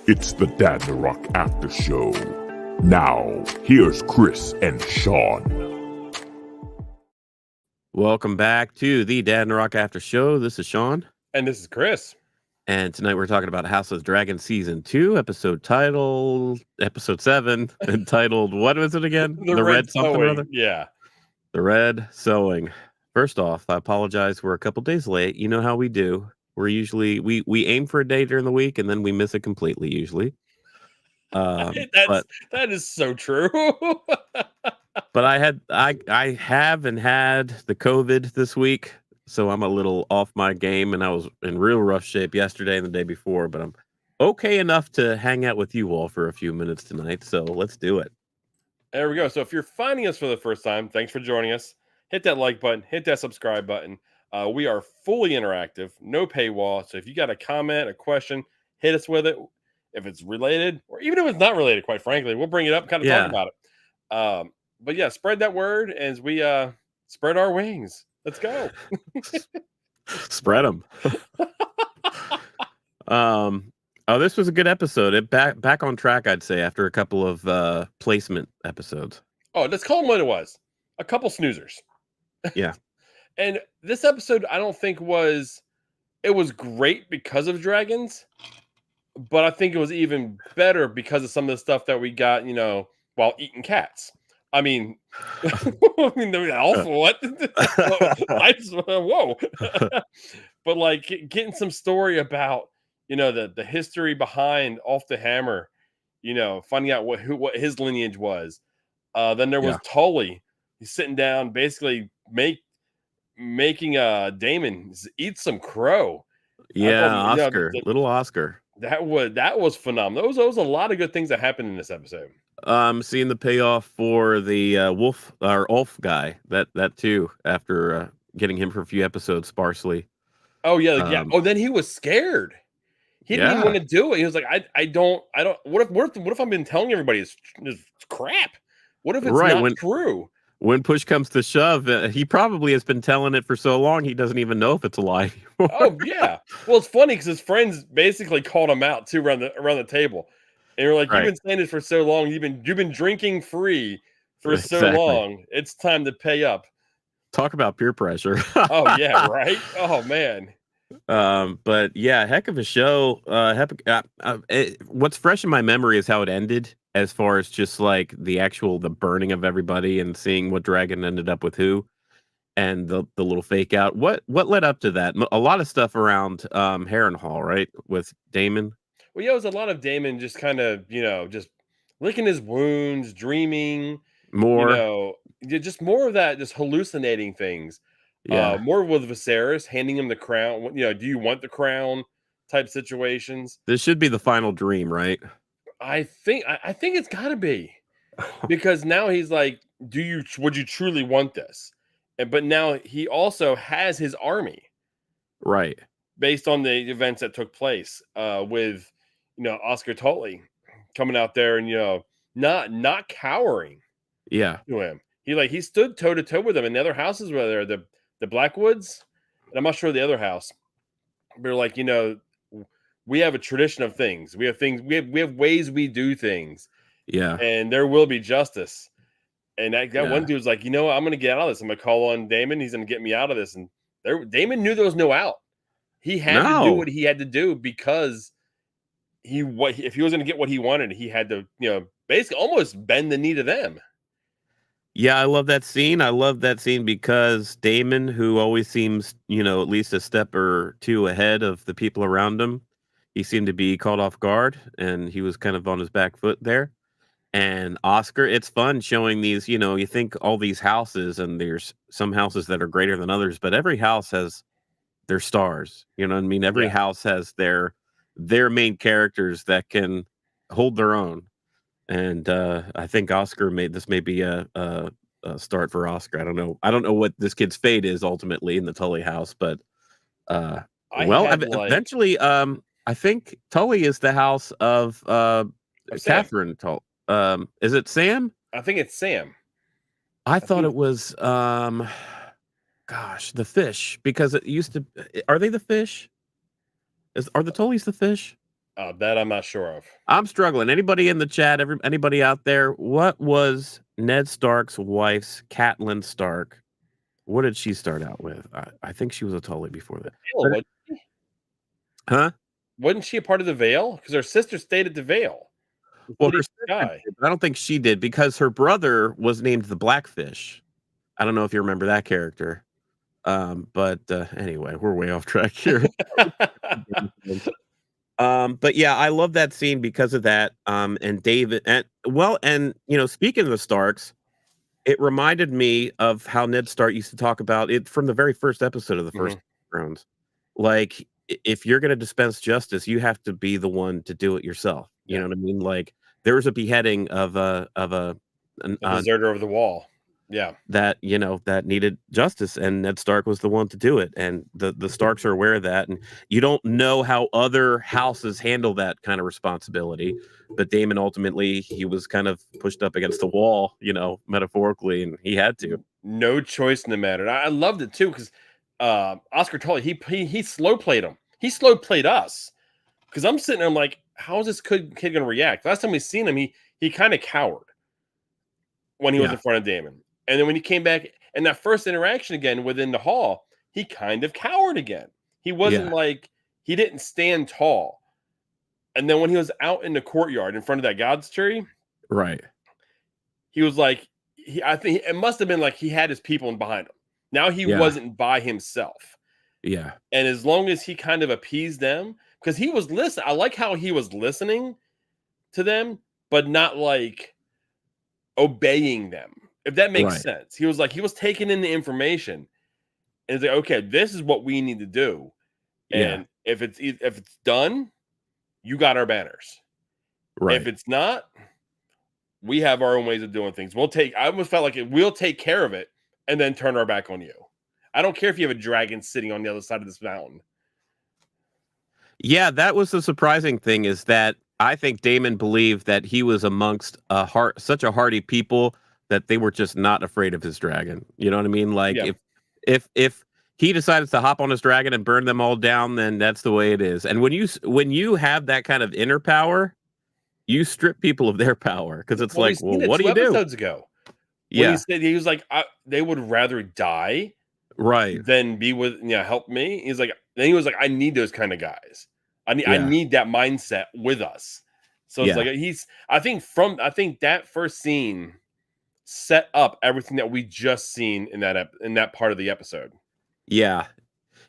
It's the Dadnarok After Show. Now, here's Chris and Sean. Welcome back to the Dadnarok After Show. This is Sean. And this is Chris. And tonight we're talking about House of Dragon Season 2, Episode 7, entitled, what was it again? The Red something or Sowing. other? Yeah. The Red Sowing. First off, I apologize. We're a couple days late. You know how we do. We're usually, we aim for a day during the week and then we miss it completely usually. That is so true. But I have had the COVID this week, so I'm a little off my game, and I was in real rough shape yesterday and the day before, but I'm okay enough to hang out with you all for a few minutes tonight, so let's do it. There we go. So if you're finding us for the first time, thanks for joining us. Hit that like button, hit that subscribe button. We are fully interactive, no paywall. So if you got a comment, a question, hit us with it. If it's related, or even if it's not related, quite frankly, we'll bring it up and kind of talk about it. But yeah, spread that word as we spread our wings. Let's go. Spread them. This was a good episode. Back on track, I'd say, after a couple of placement episodes. Oh, let's call them what it was. A couple snoozers. Yeah. And this episode, I don't think was great because of dragons, but I think it was even better because of some of the stuff that we got, while eating cats. I mean, awful. What? Whoa. But like getting some story about, the history behind Off the Hammer, finding out what his lineage was. Then there was Tully. He's sitting down, basically making Damon eat some crow. Yeah, Oscar, little Oscar. That was phenomenal. There was a lot of good things that happened in this episode. Seeing the payoff for the Ulf guy, that too, after getting him for a few episodes sparsely. Oh yeah. Oh, then he was scared. He didn't even want to do it. He was like, I don't. What if I've been telling everybody it's crap? What if it's not true? When push comes to shove, he probably has been telling it for so long he doesn't even know if it's a lie anymore. Oh yeah. Well, it's funny because his friends basically called him out too around the table, and you're like, you've been saying this for so long. You've been drinking free for so long. It's time to pay up. Talk about peer pressure. Oh yeah, right. Oh man. But yeah, heck of a show. What's fresh in my memory is how it ended, as far as just like the burning of everybody and seeing what dragon ended up with who, and the little fake out. What led up to that? A lot of stuff around Harrenhal, right, with Damon. Well, yeah, it was a lot of Damon just kind of just licking his wounds, dreaming more. Just more of that, just hallucinating things. Yeah, more with Viserys handing him the crown. Do you want the crown? Type situations. This should be the final dream, right? I think it's got to be, because now he's like, would you truly want this? But now he also has his army, right? Based on the events that took place with Oscar Tully coming out there and not cowering. Yeah, to him. He stood toe to toe with him. And the other houses were there, the Blackwoods, and I'm not sure the other house. They're like, we have a tradition of things. We have things. We have ways we do things. Yeah, and there will be justice. And that one dude's like, I'm going to get out of this. I'm going to call on Damon. He's going to get me out of this. And Damon knew there was no out. He had to do what he had to do because if he was going to get what he wanted, he had to, basically almost bend the knee to them. Yeah, I love that scene. I love that scene because Damon, who always seems, at least a step or two ahead of the people around him, he seemed to be caught off guard, and he was kind of on his back foot there. And Oscar, it's fun showing these, you think all these houses, and there's some houses that are greater than others, but every house has their stars. You know what I mean? Every house has their main characters that can hold their own. And I think Oscar may be a start for Oscar. I don't know what this kid's fate is ultimately in the Tully house, but eventually, I think Tully is the house of Catherine Tully. Is it Sam? I think it's Sam. I thought it was the fish, because it used to. Are they the fish? Are the Tullys the fish? That I'm not sure of. I'm struggling. Anybody in the chat? Anybody out there? What was Ned Stark's wife's, Catelyn Stark? What did she start out with? I think she was a Tully before that. Vale, wasn't she? Huh? Wasn't she a part of the Vale? Because her sister stayed at the Vale. Well, Before her the sister guy. did, but I don't think she did because her brother was named the Blackfish. I don't know if you remember that character. But anyway, we're way off track here. But yeah, I love that scene because of that. And David, and speaking of the Starks, it reminded me of how Ned Stark used to talk about it from the very first episode of the first Thrones. Like, if you're going to dispense justice, you have to be the one to do it yourself. You know what I mean? Like, there was a beheading of a deserter over the wall. Yeah, that that needed justice, and Ned Stark was the one to do it, and the Starks are aware of that, and you don't know how other houses handle that kind of responsibility, but Daemon ultimately, he was kind of pushed up against the wall, metaphorically, and he had to. No choice in the matter. I loved it too because Oscar Tully he slow played him. He slow played us because I'm sitting there, I'm like, how is this kid going to react? Last time we seen him, he kind of cowered when he was in front of Daemon. And then when he came back in that first interaction again within the hall, he kind of cowered again. He wasn't like, he didn't stand tall. And then when he was out in the courtyard in front of that God's tree, right, he was like, I think it must have been like he had his people behind him. Now he wasn't by himself. Yeah. And as long as he kind of appeased them, because he was listening, I like how he was listening to them, but not like obeying them. If that makes sense. He was taking in the information and it's like, okay, this is what we need to do. And if it's done, you got our banners. Right. If it's not, we have our own ways of doing things. I almost felt like we'll take care of it and then turn our back on you. I don't care if you have a dragon sitting on the other side of this mountain. Yeah, that was the surprising thing, is that I think Daemon believed that he was amongst such a hardy people that they were just not afraid of his dragon. You know what I mean? Like, if he decides to hop on his dragon and burn them all down, then that's the way it is. And when you have that kind of inner power, you strip people of their power, because it's like, well, what do you do? Episodes ago, when he said, he was like, they would rather die, than be with help me. He's like, then he was like, I need those kind of guys. I need that mindset with us. So it's like I think that first scene set up everything that we just seen in that part of the episode. Yeah.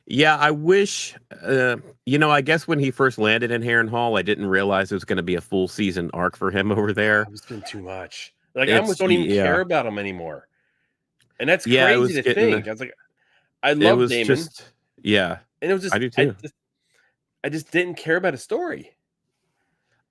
I wish, I guess when he first landed in Harrenhal, I didn't realize it was going to be a full season arc for him over there. It's been too much. Like, I almost don't even care about him anymore. And that's crazy to think. I was like, I love Daemon. And it was just, I do too. I just didn't care about his story.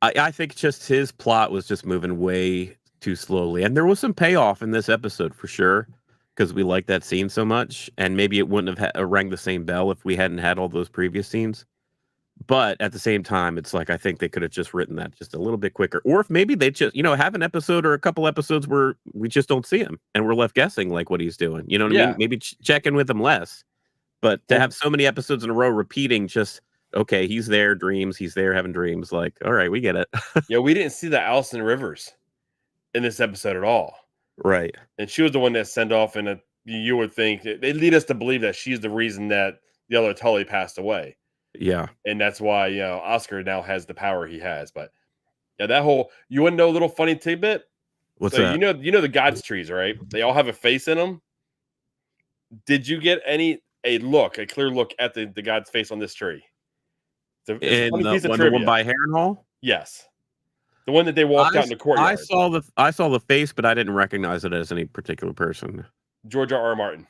I think just his plot was just moving way too slowly. And there was some payoff in this episode for sure, because we liked that scene so much. And maybe it wouldn't have rang the same bell if we hadn't had all those previous scenes. But at the same time, it's like, I think they could have just written that just a little bit quicker. Or if maybe they just, have an episode or a couple episodes where we just don't see him and we're left guessing like what he's doing. You know what I mean? Maybe check in with him less. But to have so many episodes in a row repeating just, okay, he's there, dreams, he's there having dreams. Like, all right, we get it. We didn't see the Alison Rivers in this episode at all. Right. And she was the one that sent off, and you would think they lead us to believe that she's the reason that the other Tully passed away. Yeah. And that's why, Oscar now has the power he has. But that whole, you want to know a little funny tidbit? What's that? You know the God's trees, right? They all have a face in them. Did you get a clear look at the God's face on this tree? It's the one by Harrenhal? Yes. The one that they walked out in the courtyard. I saw the face, but I didn't recognize it as any particular person. George R.R. Martin.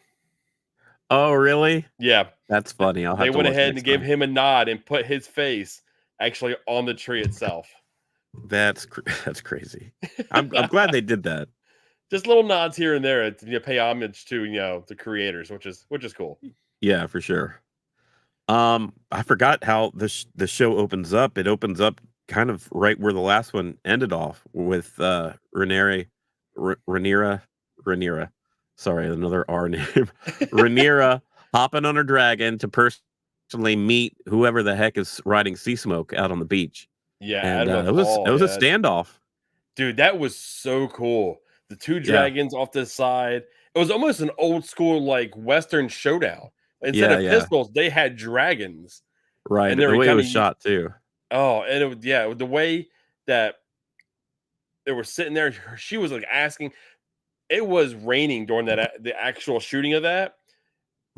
Oh, really? Yeah. That's funny. They went ahead and gave him a nod and put his face actually on the tree itself. That's crazy. I'm glad they did that. Just little nods here and there to pay homage to the creators, which is cool. Yeah, for sure. I forgot how the show opens up. It opens up kind of right where the last one ended off, with Rhaenyra. Sorry, another R name. Rhaenyra hopping on her dragon to personally meet whoever the heck is riding Sea Smoke out on the beach. Yeah, and Adam of it was Hall. a Yeah, standoff. dude, that was so cool. The two Yeah, dragons off the side. It was almost an old school like Western showdown. Instead yeah, of yeah. pistols, they had dragons, Right. and they The were way it kind was of shot too. and it was the way that they were sitting there. She was like asking. It was raining during the actual shooting of that,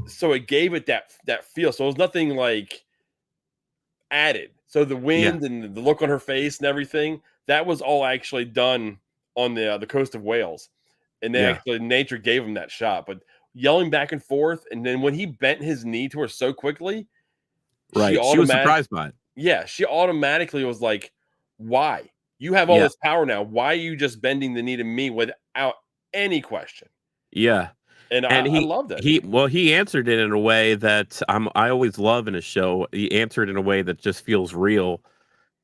so it gave it that feel. So it was nothing like added. So the Yeah, wind and the look on her face and everything, that was all actually done on the coast of Wales. And they yeah. actually nature gave him that shot. But yelling back and forth, and then when he bent his knee to her so quickly, she Right. She was automatic surprised by it. yeah, she automatically was like, "Why? You have all Yeah, this power now. Why are you just bending the knee to me without any question?" yeah. And And I loved it. he answered it in a way that I always love in a show. He answered in a way that just feels real,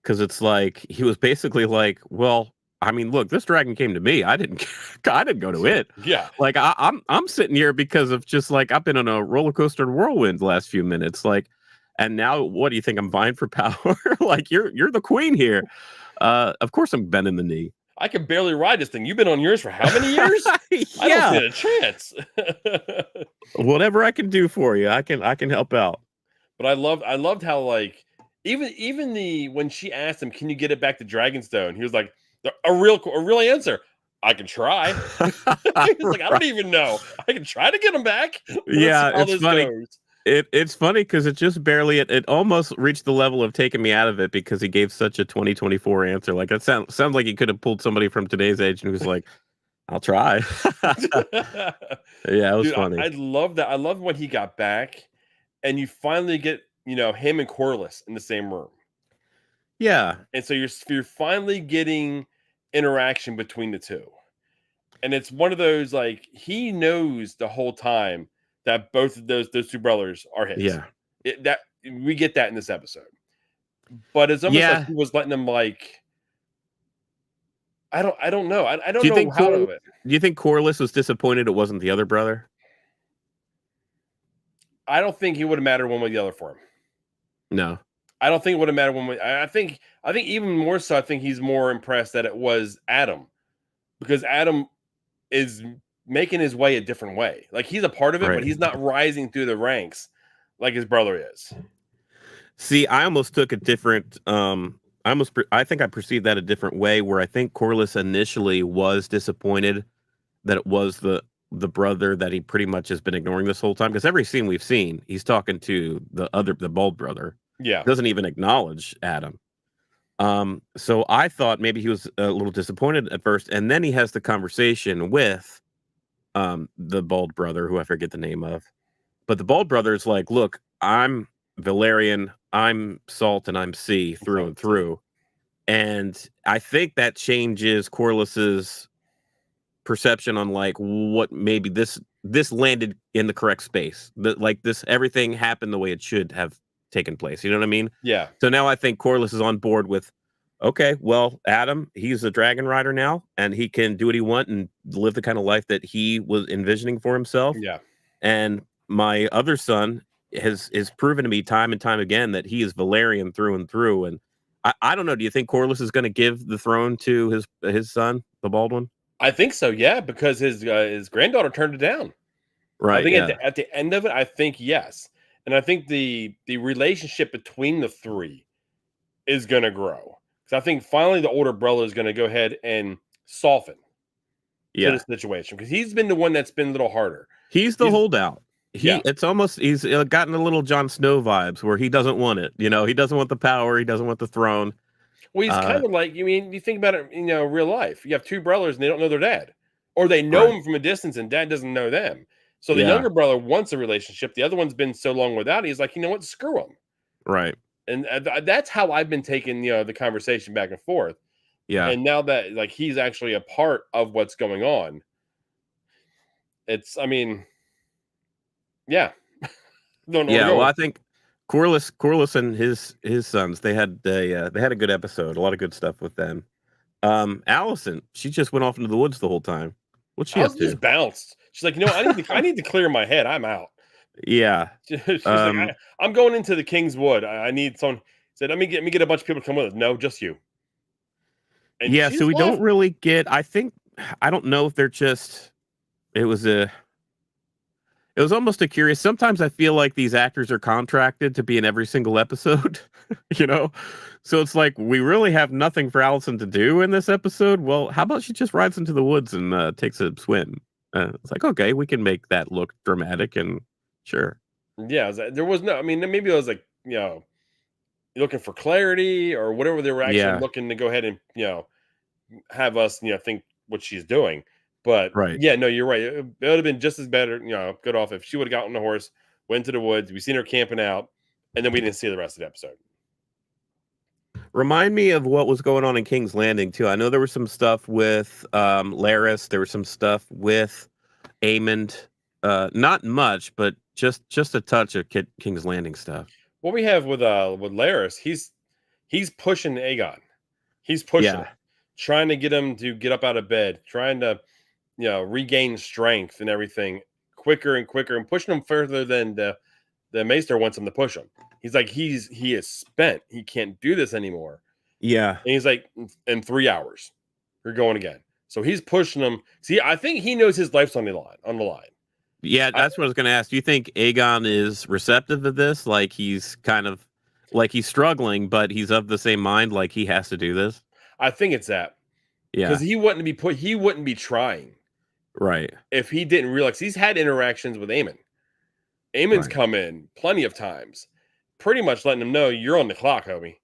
because it's like he was basically like, "Well, I mean, look, this dragon came to me. I didn't I didn't go to it. Yeah. Like I'm sitting here because of just like I've been on a roller coaster whirlwind the last few minutes. Like, and now what do you think I'm vying for power? Like you're the queen here. Of course I'm bending the knee. I can barely ride this thing. You've been on yours for how many years? I don't Yeah. stand a chance. Whatever I can do for you, I can help out. But I loved how like even the when she asked him, "Can you get it back to Dragonstone?" He was like, a real answer. I can try." He's like, "I don't Right. even know. I can try to get them back. Let's see Yeah, how it's this funny. goes." It's funny because it just barely it almost reached the level of taking me out of it because he gave such a 2024 answer. Like that sounds like he could have pulled somebody from today's age and was like, "I'll try." Yeah, it was Dude, funny. I love that. I love when he got back and you finally get, him and Corliss in the same room. Yeah, And so you're finally getting interaction between the two. And it's one of those like he knows the whole time that both of those two brothers are his. yeah, That we get that in this episode. But it's almost like yeah. he was letting them like I don't know. I Do don't you know think how Cor- to it. Do you think Corliss was disappointed it wasn't the other brother? I don't think he would have mattered one way or the other for him. No. I don't think it would have mattered one way. I think even more so, I think he's more impressed that it was Adam because Adam is making his way a different way. Like he's a part of it, but Right. he's not rising through the ranks like his brother is. See, I almost took a different. I think I perceived that a different way. Where I think Corliss initially was disappointed that it was the brother that he pretty much has been ignoring this whole time. Because every scene we've seen, he's talking to the bald brother. Yeah. Doesn't even acknowledge Adam. So I thought maybe he was a little disappointed at first, and then he has the conversation with the bald brother, who I forget the name of. But the bald brother is like, "Look, I'm Valerian, I'm salt, and I'm sea through and through." And I think that changes Corliss's perception on like what maybe this landed in the correct space. Like this everything happened the way it should have taken place. You know what I mean? Yeah. So now I think Corliss is on board with, okay, well, Adam, he's a dragon rider now, and he can do what he wants and live the kind of life that he was envisioning for himself. Yeah. And my other son is proven to me time and time again that he is Valerian through and through. And I don't know. Do you think Corliss is going to give the throne to his son, the bald one? I think so, yeah, because his granddaughter turned it down. I Right. think Yeah. at the end of it, I think yes. And I think the relationship between the three is gonna grow. Because I think finally the older brother is gonna go ahead and soften to the Yeah. situation because he's been the one that's been a little harder. He's the He's holdout. yeah. He's gotten a little Jon Snow vibes where he doesn't want it. He doesn't want the power. He doesn't want the throne. Well, he's Uh, kind of like you think about it, real life. You have two brothers and they don't know their dad, or they know right. him from a distance and dad doesn't know them. So the Yeah. younger brother wants a relationship. The other one's been so long without. He's like, you know what, screw him. Right. And that's how I've been taking the conversation back and forth. Yeah. And now that like he's actually a part of what's going on, I mean, yeah, don't know where to Yeah. go Well, with. I think Corliss and his sons they had a good episode. A lot of good stuff with them. Allison, she just went off into the woods the whole time. What's she up Allison to? just bounced. She's like, I need to clear my head. I'm out. Yeah. She's like, Um. I'm going into the King's Wood. I need some. Said, let me get a bunch of people to come with us. No, just you. And Yeah, she so just we don't left. really get. I don't know if they're just. It was a. It was almost a curious. Sometimes I feel like these actors are contracted to be in every single episode, you know? So it's like, we really have nothing for Allison to do in this episode. Well, how about she just rides into the woods and takes a swim? It's like, okay, we can make that look dramatic and sure. Yeah, there was no. I mean, maybe it was like looking for clarity or whatever they were actually Yeah, looking to go ahead and have us think what she's doing. But right. yeah, no, you're right. It would have been just as better, good off if she would have gotten on the horse, went to the woods. We seen her camping out, and then we didn't see the rest of the episode. Remind me of what was going on in King's Landing, too. I know there was some stuff with Laris. There was some stuff with Aemond. Not much, but just a touch of King's Landing stuff. What we have with Laris, he's pushing Aegon. He's pushing Yeah. him, trying to get him to get up out of bed, trying to regain strength and everything quicker and quicker, and pushing him further than the Maester wants him to push him. He's like he is spent. He can't do this anymore. Yeah. And he's like, in 3 hours, you're going again. So he's pushing him. See, I think he knows his life's on the line. Yeah, that's what I was going to ask. Do you think Aegon is receptive to this? Like he's kind of like he's struggling, but he's of the same mind. Like he has to do this. I think it's that Yeah. because he wouldn't be trying Right. if he didn't realize he's had interactions with Aemon. Aemon's Right. come in plenty of times, pretty much letting him know you're on the clock, homie.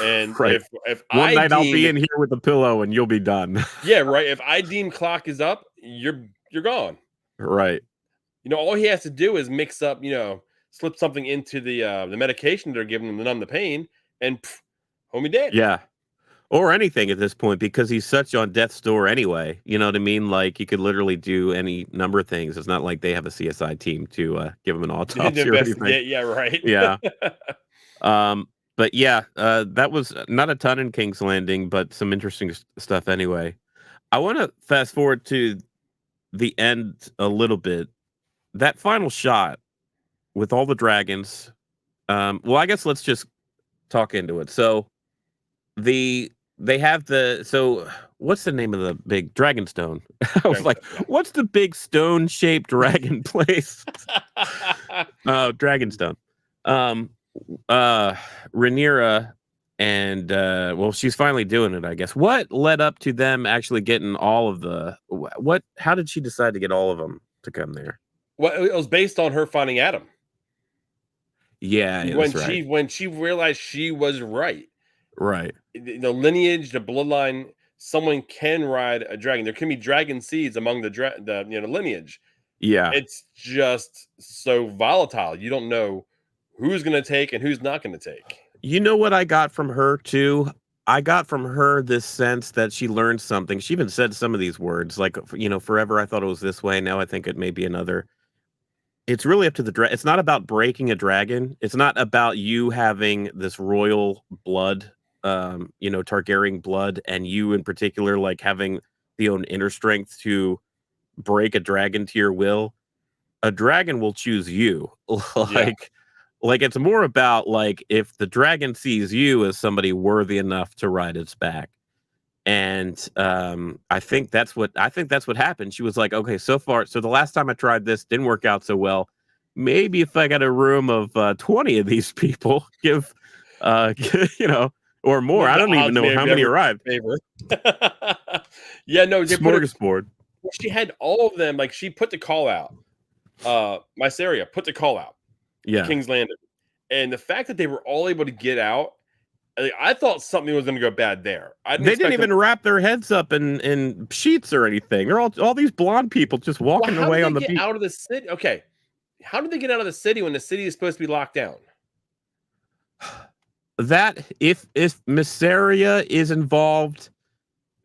And right. if One night I'll be in here with a pillow and you'll be done. yeah, right. If I deem clock is up, you're gone. Right. All he has to do is mix up, slip something into the medication they're giving him to numb the pain, and homie dead. Yeah. Or anything at this point, because he's such on death's door anyway. You know what I mean? Like he could literally do any number of things. It's not like they have a CSI team to give him an autopsy or anything. Yeah, right. Yeah. But yeah, that was not a ton in King's Landing, but some interesting stuff anyway. I want to fast forward to the end a little bit. That final shot with all the dragons. Well, I guess let's just talk into it. So they have what's the name of the big Dragonstone? I was like, what's the big stone shaped dragon place? Dragonstone. Rhaenyra and well, she's finally doing it, I guess. What led up to them actually getting all of how did she decide to get all of them to come there? Well, it was based on her finding Adam. Yeah, when she realized she was right. Right. The lineage, the bloodline, someone can ride a dragon. There can be dragon seeds among the lineage. Yeah. It's just so volatile. You don't know who's going to take and who's not going to take. You know what I got from her too? I got from her this sense that she learned something. She even said some of these words, like, forever I thought it was this way. Now I think it may be another. It's really up to the dragon. It's not about breaking a dragon. It's not about you having this royal blood, Targaryen blood, and you in particular, like having the own inner strength to break a dragon to your will. A dragon will choose you. Like it's more about like if the dragon sees you as somebody worthy enough to ride its back. And I think that's what happened. She was like, okay, so the last time I tried this didn't work out so well. Maybe if I got a room of 20 of these people, give or more. I don't even know how many arrived. Yeah, no, smorgasbord. She had all of them. Like she put the call out. Mysaria put the call out. Yeah, King's Landing, and the fact that they were all able to get out. I thought something was going to go bad there. They didn't even wrap their heads up in sheets or anything. They're all these blonde people just walking away on the beach. Out of the city. Okay, how did they get out of the city when the city is supposed to be locked down? That if Mysaria is involved,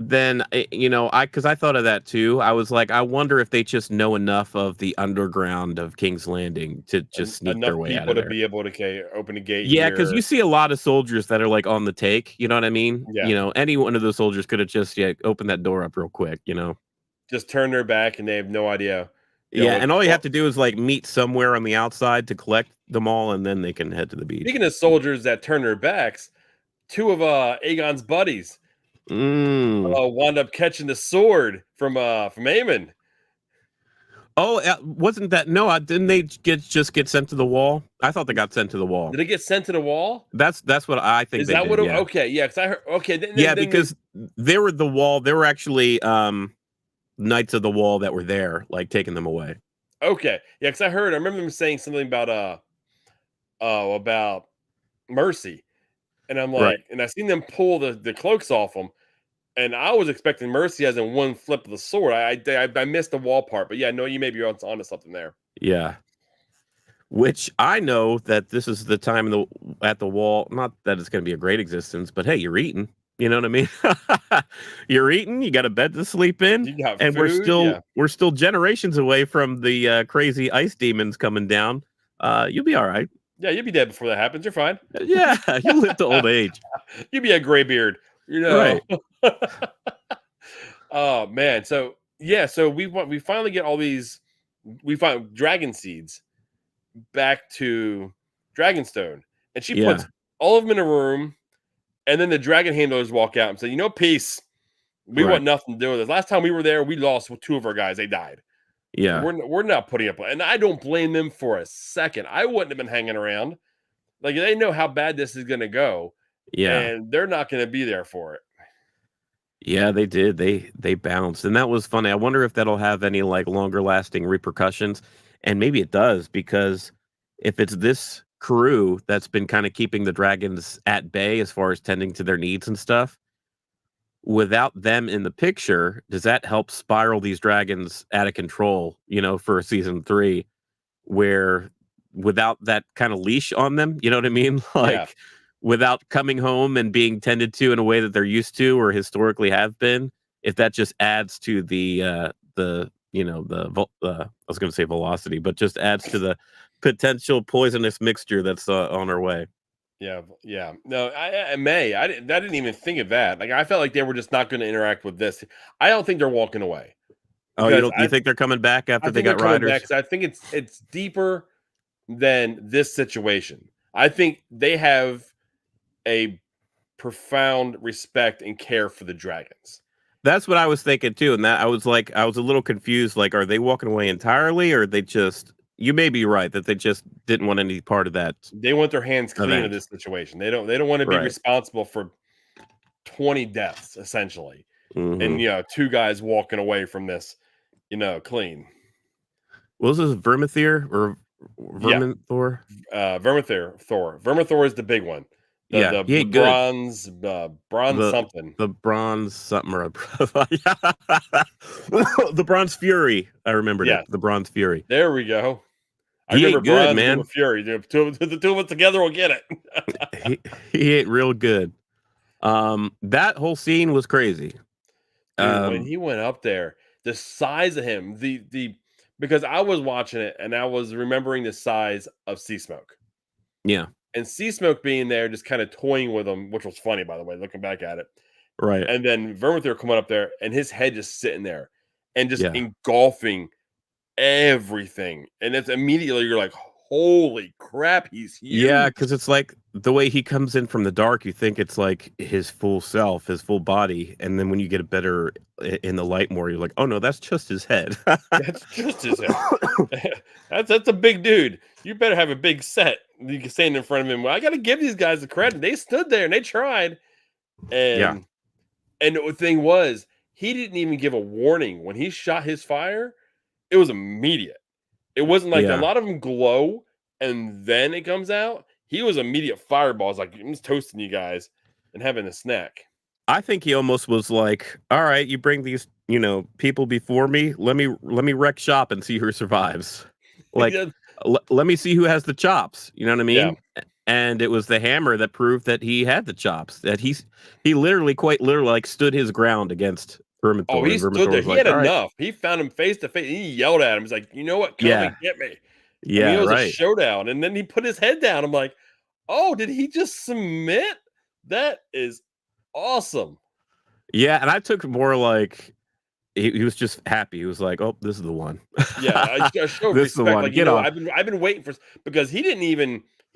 then because I thought of that too. I was like, I wonder if they just know enough of the underground of King's Landing to just sneak their way out of there. Enough people to be able to open a gate. Yeah, because you see a lot of soldiers that are like on the take. You know what I mean? Yeah. Any one of those soldiers could have just opened that door up real quick. Just turn their back and they have no idea Yeah, With and all you have to do is like meet somewhere on the outside to collect them all, and then they can head to the beach. speaking of soldiers that turn their backs, two of Aegon's buddies Mm. wound up catching the sword from Aemon. Oh, wasn't that no? Didn't they just get sent to the wall? I thought they got sent to the wall. Did it get sent to the wall? That's what I think Is they that did. what? Yeah, Okay, yeah. Because I heard. Okay, yeah, then because they were the wall. They were actually knights of the wall that were there, like taking them away. okay, yeah. Because I heard. I remember them saying something about Mercy, and I'm Right. like, and I seen them pull the cloaks off them, and I was expecting Mercy as in one flip of the sword. I missed the wall part, but yeah, no, you may be onto something there. Yeah. Which I know that this is the time at the wall. Not that it's going to be a great existence, but hey, you're eating. You know what I mean? You're eating. You got a bed to sleep in, You got and food, yeah. we're still generations away from the crazy ice demons coming down. You'll be all right. Yeah, you'll be dead before that happens. You're fine. Yeah, you'll live to old age. You'll be a gray beard, you know. Right. Oh man, so yeah, so we finally get all these. We find dragon seeds back to Dragonstone, and she Yeah. puts all of them in a room, and then the dragon handlers walk out and say, "You know, peace. We Right. want nothing to do with this. Last time we were there, we lost two of our guys. They died. Yeah. We're not putting up." And I don't blame them for a second. I wouldn't have been hanging around. Like they know how bad this is going to go, Yeah. and they're not going to be there for it. Yeah, they did. They bounced, and that was funny. I wonder if that'll have any like longer lasting repercussions, and maybe it does because if it's this crew that's been kind of keeping the dragons at bay as far as tending to their needs and stuff, without them in the picture, does that help spiral these dragons out of control? You know, for season 3, where without that kind of leash on them, you know what I mean? Yeah. Like without coming home and being tended to in a way that they're used to or historically have been, if that just adds to the you know I was going to say velocity, but just adds to the potential poisonous mixture that's on our way. Yeah, yeah. No, I didn't even think of that. Like I felt like they were just not going to interact with this. I don't think they're walking away. Oh, Because you think they're coming back after I they think they're got coming back. riders? 'Cause I think it's deeper than this situation. I think they have a profound respect and care for the dragons. That's what I was thinking too, and that I was a little confused. Like, are they walking away entirely, or they just? You may be right that they just didn't want any part of that. They want their hands clean of Event. this situation. They don't want to be Right. responsible for 20 deaths essentially. Mhm. And two guys walking away from this, clean. Was this Vermithir or Yeah. Verminthor? Thor. Vermithor is the big one. Yeah, he The ain't good. bronze The something. the bronze something or the bronze fury. I remembered Yeah. it. The bronze fury. There we go. I He remember ain't good, bronze, man. remember fury. The two of us together will get it. He ain't real good. That whole scene was crazy. Dude, when he went up there, the size of him, because I was watching it and I was remembering the size of Sea Smoke. Yeah. And Sea Smoke being there, just kind of toying with him, which was funny, by the way, looking back at it. Right. And then Vermithor coming up there and his head just sitting there and just Yeah. engulfing everything. And it's immediately you're like, holy crap, he's huge. Yeah, because it's like the way he comes in from the dark, you think it's like his full self, his full body. And then when you get it better in the light more, you're like, oh no, that's just his head. That's just his head. That's a big dude. You better have a big set. You can stand in front of him. Well, I got to give these guys the credit. They stood there and they tried. And the thing was, he didn't even give a warning when he shot his fire. It was immediate. It wasn't like a lot of them glow and then it comes out. He was immediate fireballs. Like, I'm just toasting you guys and having a snack. I think he almost was like, all right, you bring these, people before me. Let me wreck shop and see who survives. Like, let me see who has the chops. You know what I mean? Yeah. And it was the hammer that proved that he had the chops. That he quite literally like stood his ground against Vermithor. Oh, he Vermithor stood there. was He like, had all right. enough. He found him face to face. He yelled at him. He's like, you know what? Come and get me. Yeah, it was right. a showdown. And then he put his head down. I'm like, oh, did he just submit? That is awesome. Yeah, and I took more like he was just happy. He was like, "Oh, this is the one." Yeah, a show of This is the respect. one. Like, Get off. I've been waiting for because he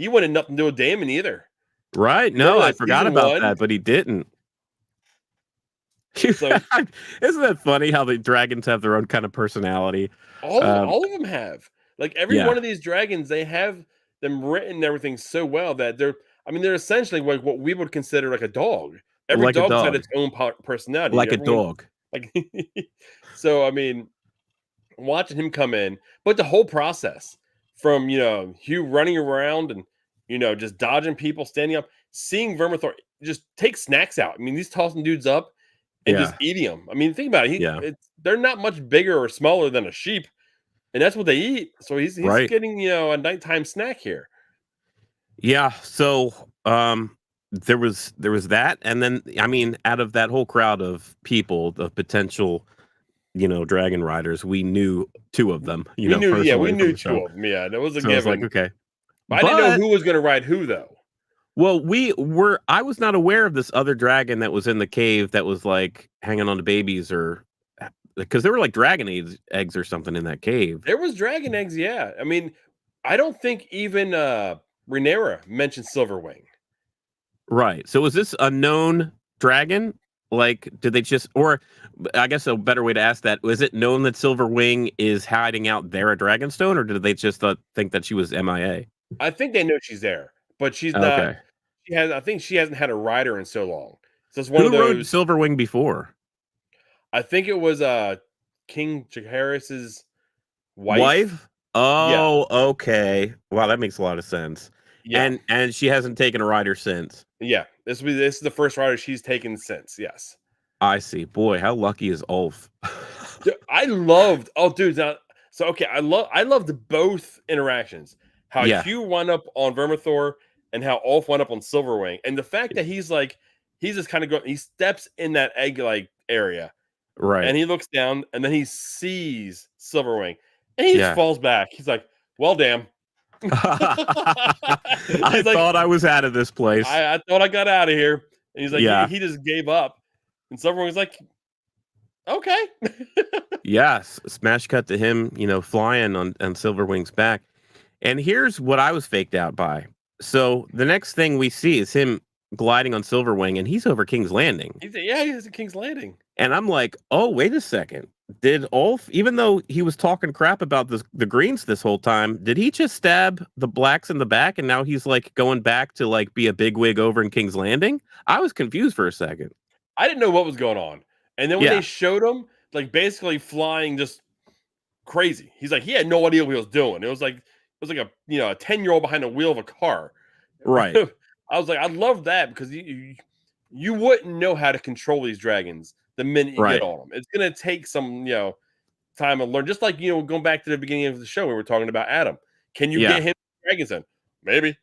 wanted nothing to do with Damon either. Right? No, Remember I that forgot season about 1? that, but he didn't. So Isn't that funny how the dragons have their own kind of personality? Um, all of them have. Like every yeah, one of these dragons, they have them written and everything so well that they're essentially what we would consider like a dog. Every like a dog's got dog, its own personality. like a Everyone dog. like so I mean, watching him come in, but the whole process from Hugh running around and just dodging people, standing up, seeing Vermithor just take snacks out. I mean, he's tossing dudes up and just Yeah, eating them. I mean, think about it. yeah, They're not much bigger or smaller than a sheep, and that's what they eat. So he's right. getting a nighttime snack here. Yeah. So, there was that, and then I mean, out of that whole crowd of people, the potential, dragon riders, we knew two of them, We personally from knew the two show. of them. Yeah, that was a So I was like, given. okay, But I didn't know but who was going to ride who though. well, I was not aware of this other dragon that was in the cave that was like hanging on to babies or because there were like dragon eggs or something in that cave. There was dragon eggs. Yeah, I mean, I don't think even Rhaenyra mentioned Silverwing. Right. So is this a known dragon? Like, did they just, or I guess a better way to ask that, was it known that Silverwing is hiding out there at Dragonstone, or did they just think that she was MIA? I think they know she's there, but she's not. Okay. I think she hasn't had a rider in so long. So it's one of Who rode those. Silverwing before? I think it was King Jaehaerys's wife. Wife? Yeah, Oh, okay. Wow, that makes a lot of sense. yeah, And she hasn't taken a rider since. yeah. This is the first rider she's taken since. Yes. I see. Boy, how lucky is Ulf? Dude, I loved. Oh, dude. Now, so okay, I loved both interactions. How Yeah, Hugh wound up on Vermithor and how Ulf wound up on Silverwing, and the fact that he's just kind of going. He steps in that egg like area, right. and he looks down, and then he sees Silverwing, and he just Yeah. falls back. He's like, "Well, damn." I He's like, thought I was out of this place. I thought I got out of here. And he's like, Yeah. he just gave up. And Silverwing's like, okay. Yes, smash cut to him, flying on Silverwing's back. And here's what I was faked out by. So the next thing we see is him gliding on Silverwing, and he's over King's Landing. He's at King's Landing. And I'm like, oh, wait a second. Did Ulf, even though he was talking crap about the Greens this whole time, did he just stab the Blacks in the back and now he's like going back to like be a bigwig over in King's Landing? I was confused for a second. I didn't know what was going on. And then when Yeah. they showed him, like basically flying just crazy. He's like, he had no idea what he was doing. It was like a 10-year-old behind the wheel of a car. Right. I was like, I love that because you wouldn't know how to control these dragons the minute you Right. get on them. It's gonna take some time to learn. Just like going back to the beginning of the show, we were talking about Adam. Can you Yeah. get him dragons in? Maybe.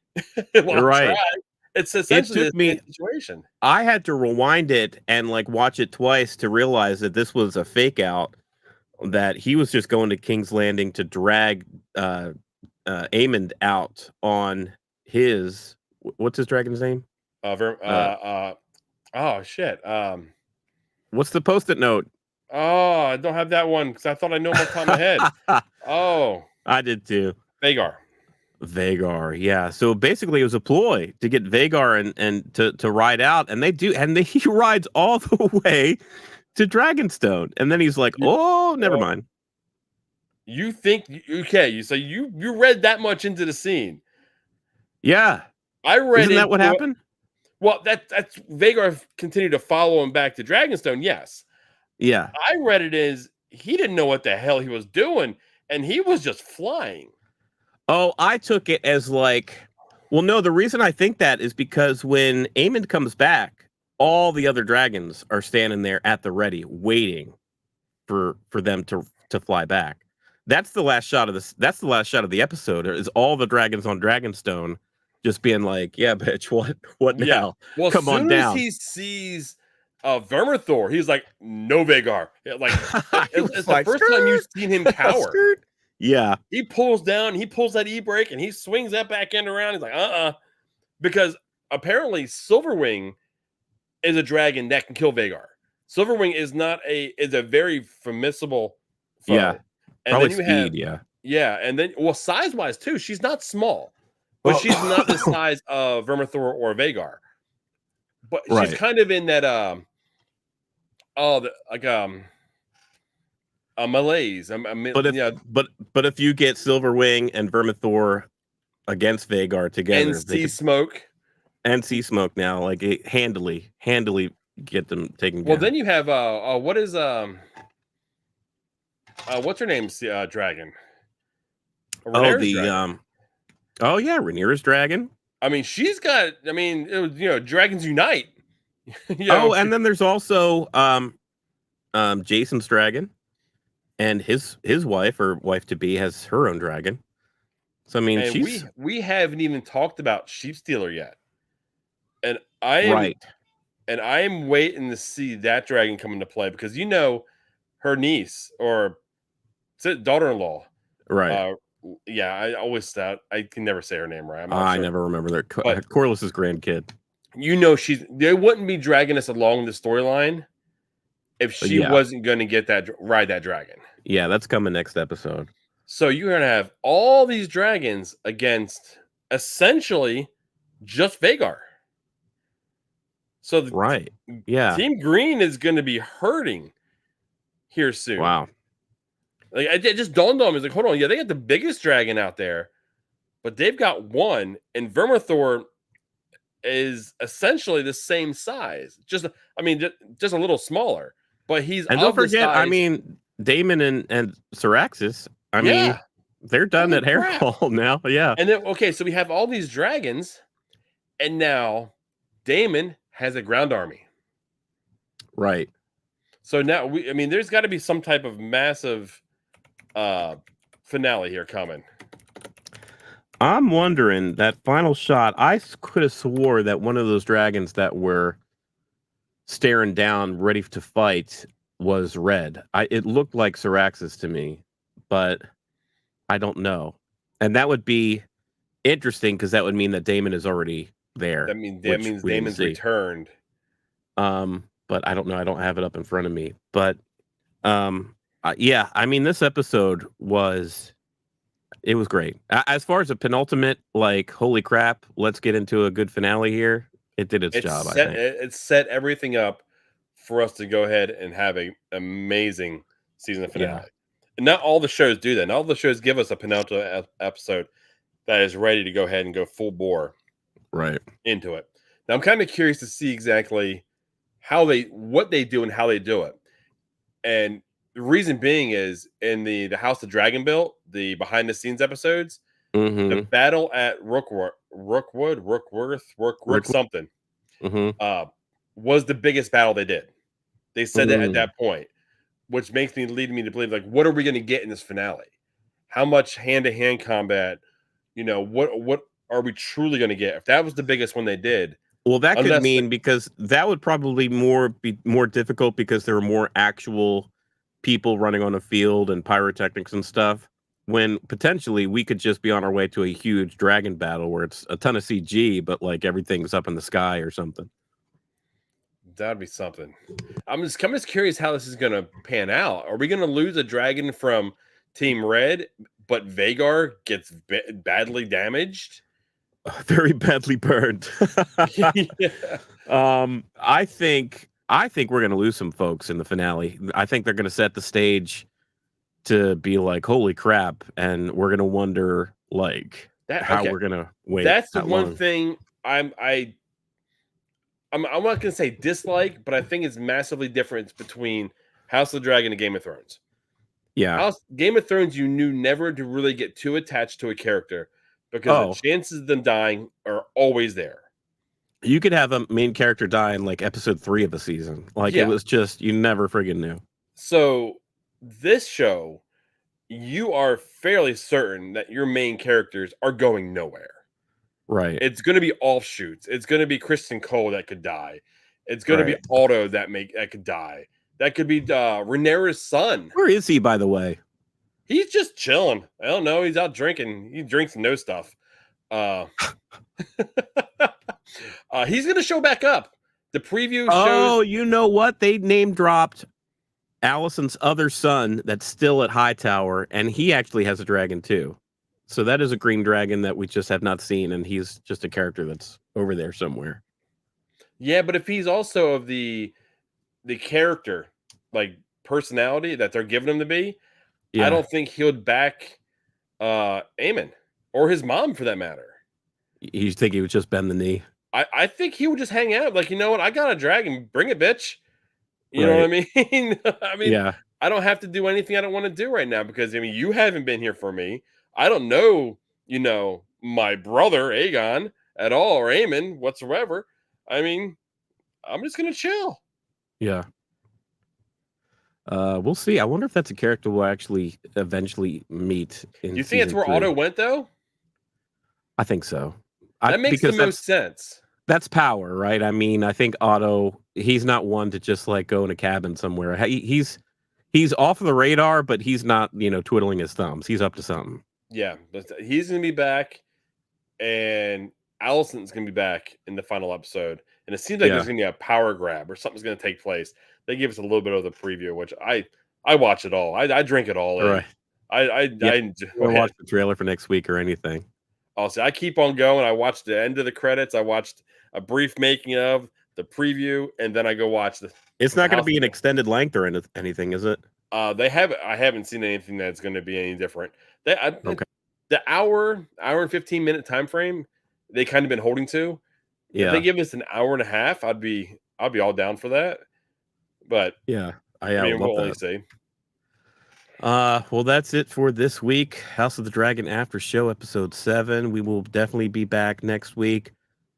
You're right. Try. It's essentially took the me- same situation. I had to rewind it and like watch it twice to realize that this was a fake out, that he was just going to King's Landing to drag Aemond out on his what's his dragon's name? Oh shit. What's the post-it note? Oh, I don't have that one because I thought I knew him off the top of my head. Oh, I did too. Vagar. Yeah. So basically, it was a ploy to get Vagar and to ride out, and he rides all the way to Dragonstone, and then he's like, "Oh, never mind." You think okay? So you read that much into the scene? Yeah. I read. Isn't that what happened? Well, that's Vagar continued to follow him back to Dragonstone. Yes. Yeah. I read it as he didn't know what the hell he was doing, and he was just flying. Oh, I took it as like, well, no, the reason I think that is because when Aemond comes back, all the other dragons are standing there at the ready, waiting for them to fly back. That's the last shot of this. That's the last shot of the episode. Is all the dragons on Dragonstone just being like, "Yeah, bitch, what now? Yeah. Well, Come on as soon down." as he sees Vermithor, he's like, "No, Vagar." Yeah, like it's the like, first time you've seen him cower. Skirt. Yeah. He pulls down, he pulls that e-brake, and he swings that back end around. He's like, because apparently Silverwing is a dragon that can kill Vagar. Silverwing is a very formidable foe. Yeah, And probably then you speed. have Yeah. and then size wise too, she's not small, but Well, she's not the size of Vermithor or Vagar. But she's right. kind of in that a malaise. But if Yeah, but if you get Silverwing and Vermithor against Vagar together, they NC could Smoke. and Sea Smoke now, like handily get them taken Well, down. then you have what's her name's dragon? Oh, Rhaenyra's dragon. Oh yeah, Rhaenyra's dragon. I mean, she's got. I mean, it was, dragons unite. Oh, and then there's also Jason's dragon, and his wife or wife to be has her own dragon. So I mean, and she's we haven't even talked about Sheep Stealer yet, and I am right. and I am waiting to see that dragon come into play because her niece or daughter-in-law, Right. yeah, I always thought I can never say her name right. I'm not I sure. never remember that. But- Corliss's grandkid. They wouldn't be dragging us along the storyline if she Yeah. wasn't going to get ride that dragon. Yeah, that's coming next episode. So you're going to have all these dragons against essentially just Vagar. So Right. Yeah. Team Green is going to be hurting here soon. Wow. Like it just dawned on me. It's like, hold on, yeah, they got the biggest dragon out there, but they've got one, and Vermithor is essentially the same size. Just a little smaller. But he's And don't forget, I mean, Daemon and Syraxis. I mean, they're done at Harrenhal now. Yeah. And then so we have all these dragons, and now Daemon has a ground army. Right. So now there's got to be some type of massive finale here coming. I'm wondering that final shot. I could have swore that one of those dragons that were staring down, ready to fight, was red. It looked like Syraxis to me, but I don't know. And that would be interesting because that would mean that Daemon is already there. That means Daemon's returned. But I don't know. I don't have it up in front of me. But yeah, I mean, this episode was great. As far as a penultimate, like, holy crap, let's get into a good finale here. It did its job, I think. It set everything up for us to go ahead and have an amazing season finale. Yeah. And not all the shows do that. Not all the shows give us a penultimate episode that is ready to go ahead and go full bore into it. Now, I'm kind of curious to see exactly what they do and how they do it. And the reason being is in the House of Dragon built, the behind the scenes episodes, the battle at Rookworth something was the biggest battle they did. They said that at that point, which makes me lead me to believe, like, what are we going to get in this finale? How much hand-to-hand combat? What are we truly going to get? If that was the biggest one they did, well, that could mean because that would probably be more difficult because there are more actual people running on the field and pyrotechnics and stuff. When potentially we could just be on our way to a huge dragon battle where it's a ton of CG, but like everything's up in the sky or something. That'd be something. I'm just curious how this is going to pan out. Are we going to lose a dragon from Team Red, but Vagar gets badly damaged? Very badly burned. Yeah. I think we're going to lose some folks in the finale. I think they're going to set the stage to be like, holy crap, and we're going to wonder like how we're going to wait. That's the one thing I'm not going to say dislike, but I think it's massively different between House of the Dragon and Game of Thrones. Yeah. Game of Thrones, you knew never to really get too attached to a character because the chances of them dying are always there. You could have a main character die in like episode 3 of a season. Like it was just, you never friggin' knew. So this show, you are fairly certain that your main characters are going nowhere. Right. It's going to be offshoots. It's going to be Kristen Cole that could die. It's going to be Aldo that could die. That could be Rhaenyra's son. Where is he, by the way? He's just chilling. I don't know. He's out drinking. He drinks and knows stuff. He's going to show back up. The preview Oh, shows. you know what? They name dropped Allison's other son that's still at Hightower, and he actually has a dragon too. So that is a green dragon that we just have not seen, and he's just a character that's over there somewhere. Yeah, but if he's also of the character, like personality that they're giving him to be, I Yeah, don't think he would back Aemon or his mom for that matter. you think he would just bend the knee? I think he would just hang out. Like, you know what? I got a dragon. Bring it, bitch. You know what I Right. mean? I mean, Yeah. I don't have to do anything I don't want to do right now because I mean, you haven't been here for me. I don't know, my brother Aegon at all or Aemon whatsoever. I mean, I'm just gonna chill. Yeah. We'll see. I wonder if that's a character we'll actually eventually meet in You think that's season where 3. Otto went though? I think so. That makes the Because most sense. that's power, right? I mean, I think Otto, he's not one to just like go in a cabin somewhere. He's off the radar, but he's not, twiddling his thumbs. He's up to something. Yeah, but he's gonna be back, and Allison's gonna be back in the final episode. And it seems like Yeah. there's gonna be a power grab or something's gonna take place. They give us a little bit of the preview, which I watch it all. I drink it all in. Right. I We'll watch the trailer for next week or anything. Also, I keep on going. I watched the end of the credits. I watched a brief making of the preview, and then I go watch the. It's not going to House be an Bill. extended length or anything, is it? I haven't seen anything that's going to be any different. Okay. The hour and 15-minute time frame they kind of been holding to. If Yeah. they give us an hour and a half, I'll be all down for that. But Yeah. I mean, would love we'll only that. see. Well, that's it for this week. House of the Dragon After Show, episode 7. We will definitely be back next week.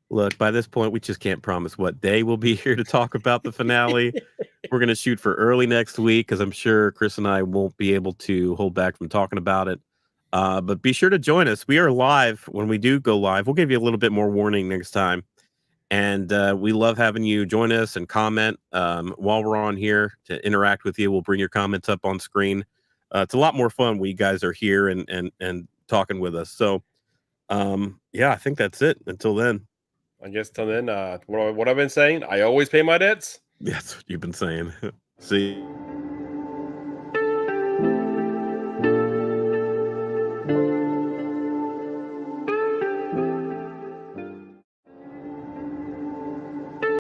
Look, by this point, we just can't promise what day we'll be here to talk about the finale. We're going to shoot for early next week because I'm sure Chris and I won't be able to hold back from talking about it. But be sure to join us. We are live when we do go live. We'll give you a little bit more warning next time. And we love having you join us and comment while we're on here to interact with you. We'll bring your comments up on screen. It's a lot more fun when you guys are here and talking with us. So, yeah, I think that's it. Until then. I guess till then, what I've been saying, I always pay my debts. That's what you've been saying. See.